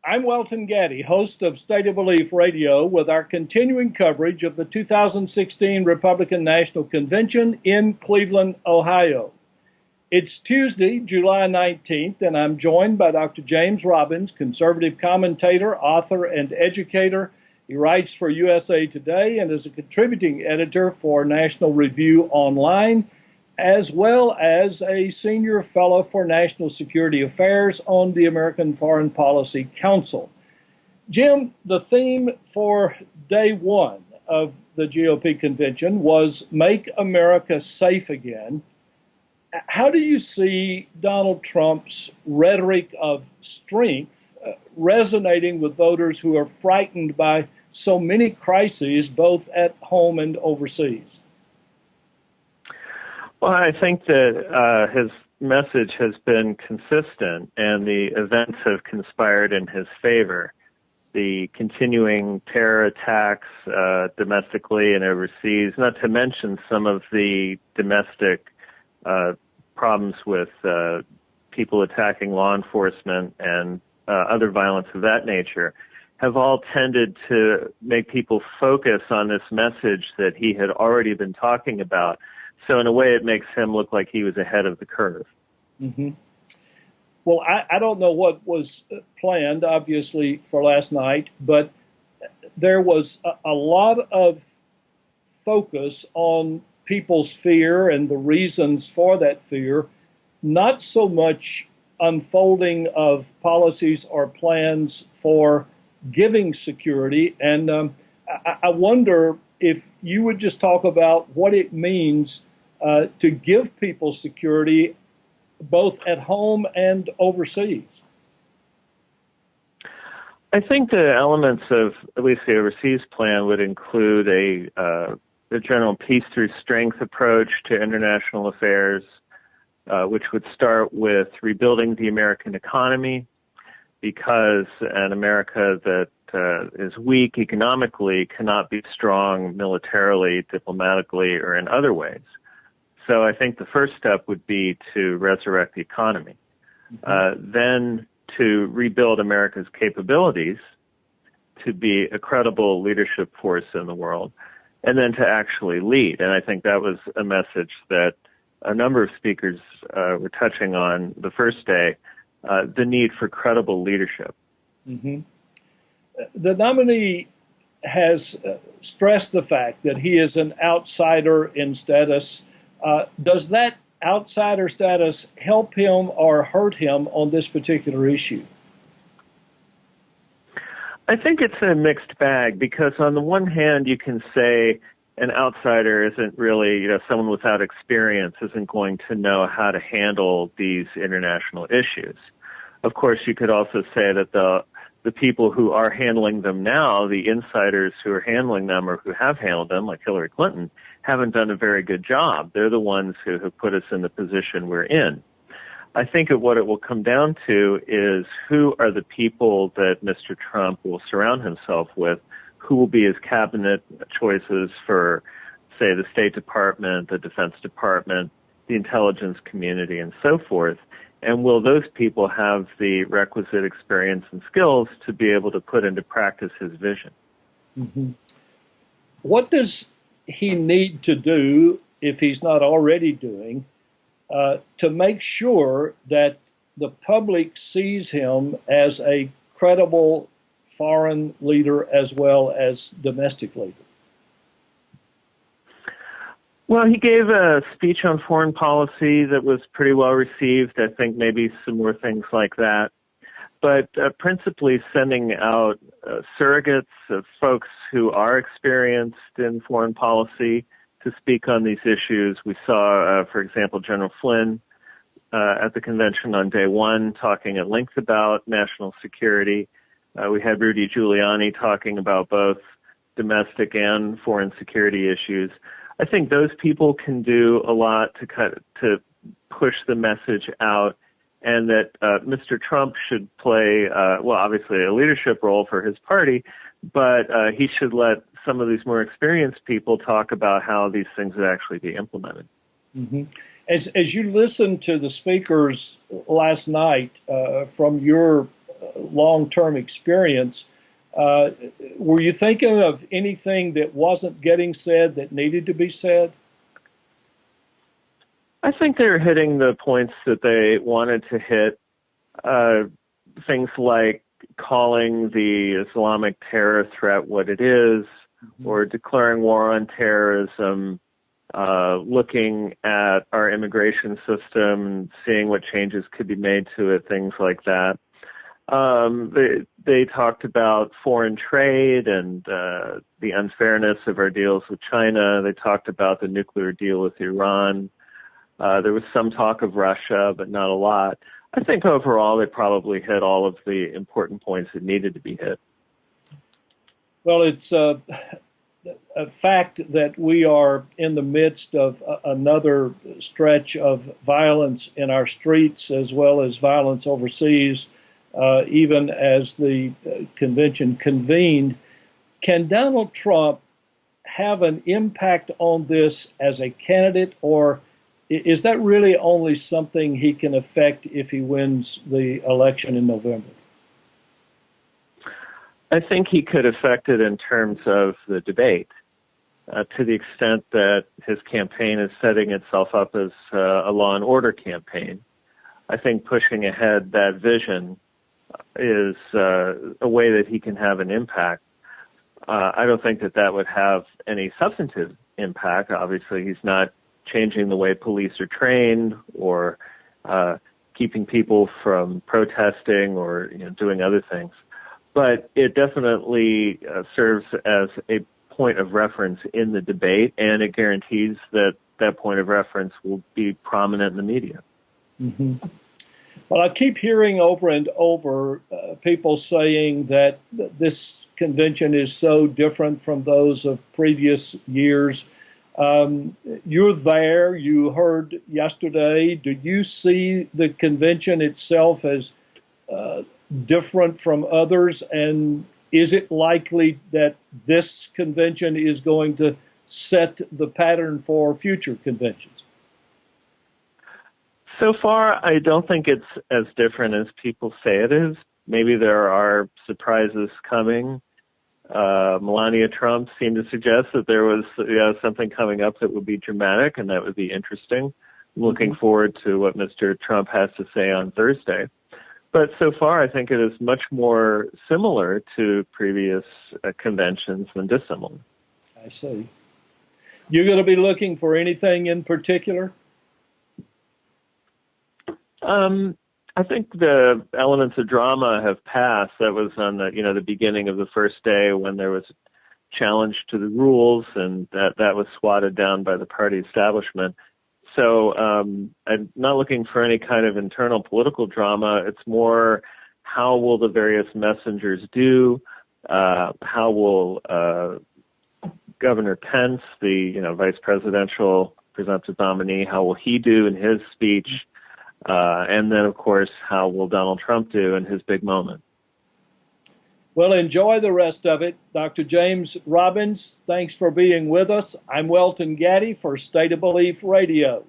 I'm Welton Gaddy, host of State of Belief Radio, with our continuing coverage of the 2016 Republican National Convention in Cleveland, Ohio. It's Tuesday, July 19th, and I'm joined by Dr. James Robbins, conservative commentator, author, and educator. He writes for USA Today and is a contributing editor for National Review Online, as well as a senior fellow for national security affairs on the American Foreign Policy Council. Jim, the theme for day one of the GOP convention was Make America Safe Again. How do you see Donald Trump's rhetoric of strength resonating with voters who are frightened by so many crises, both at home and overseas? Well, I think that his message has been consistent, and the events have conspired in his favor. The continuing terror attacks domestically and overseas, not to mention some of the domestic problems with people attacking law enforcement and other violence of that nature, have all tended to make people focus on this message that he had already been talking about. So in a way, it makes him look like he was ahead of the curve. Mm-hmm. Well, I don't know what was planned, obviously, for last night, but there was a lot of focus on people's fear and the reasons for that fear, not so much unfolding of policies or plans for giving security. And I wonder if you would just talk about what it means to give people security both at home and overseas. I think the elements of at least the overseas plan would include a general peace through strength approach to international affairs, which would start with rebuilding the American economy, because an America that is weak economically cannot be strong militarily, diplomatically, or in other ways. So I think the first step would be to resurrect the economy, then to rebuild America's capabilities to be a credible leadership force in the world, and then to actually lead. And I think that was a message that a number of speakers were touching on the first day, the need for credible leadership. Mm-hmm. The nominee has stressed the fact that he is an outsider in status. Does that outsider status help him or hurt him on this particular issue? I think it's a mixed bag, because on the one hand, you can say an outsider isn't really, someone without experience isn't going to know how to handle these international issues. Of course, you could also say that the people who are handling them now, the insiders who are handling them or who have handled them, like Hillary Clinton, haven't done a very good job. They're the ones who have put us in the position we're in. I think what it will come down to is who are the people that Mr. Trump will surround himself with, who will be his cabinet choices for, say, the State Department, the Defense Department, the intelligence community, and so forth. And will those people have the requisite experience and skills to be able to put into practice his vision? Mm-hmm. What does he need to do, if he's not already doing, to make sure that the public sees him as a credible foreign leader as well as domestic leader? Well, he gave a speech on foreign policy that was pretty well received. I think maybe some more things like that. But principally sending out surrogates of folks who are experienced in foreign policy to speak on these issues. We saw, for example, General Flynn at the convention on day one talking at length about national security. We had Rudy Giuliani talking about both domestic and foreign security issues. I think those people can do a lot to push the message out, and that Mr. Trump should play, obviously a leadership role for his party, but he should let some of these more experienced people talk about how these things would actually be implemented. Mm-hmm. As you listened to the speakers last night from your long-term experience. Were you thinking of anything that wasn't getting said that needed to be said? I think they're hitting the points that they wanted to hit. Things like calling the Islamic terror threat what it is, or declaring war on terrorism, looking at our immigration system, seeing what changes could be made to it, things like that. They talked about foreign trade and the unfairness of our deals with China. They talked about the nuclear deal with Iran. There was some talk of Russia, but not a lot. I think overall they probably hit all of the important points that needed to be hit. Well, it's a fact that we are in the midst of another stretch of violence in our streets as well as violence overseas, even as the convention convened. Can Donald Trump have an impact on this as a candidate, or is that really only something he can affect if he wins the election in November? I think he could affect it in terms of the debate, to the extent that his campaign is setting itself up as a law and order campaign. I think pushing ahead that vision is a way that he can have an impact. I don't think that that would have any substantive impact. Obviously, he's not changing the way police are trained or keeping people from protesting or doing other things. But it definitely serves as a point of reference in the debate, and it guarantees that that point of reference will be prominent in the media. Mm-hmm. Well, I keep hearing over and over people saying that this convention is so different from those of previous years. You're there. You heard yesterday. Do you see the convention itself as different from others? And is it likely that this convention is going to set the pattern for future conventions? So far, I don't think it's as different as people say it is. Maybe there are surprises coming. Melania Trump seemed to suggest that there was something coming up that would be dramatic and that would be interesting. I'm looking forward to what Mr. Trump has to say on Thursday. But so far, I think it is much more similar to previous conventions than dissimilar. I see. You're going to be looking for anything in particular? I think the elements of drama have passed. That was on the beginning of the first day when there was a challenge to the rules, and that was swatted down by the party establishment. So I'm not looking for any kind of internal political drama. It's more, how will the various messengers do? How will Governor Pence, the vice presidential presumptive nominee, how will he do in his speech? And then, of course, how will Donald Trump do in his big moment? Well, enjoy the rest of it. Dr. James Robbins, thanks for being with us. I'm Welton Gaddy for State of Belief Radio.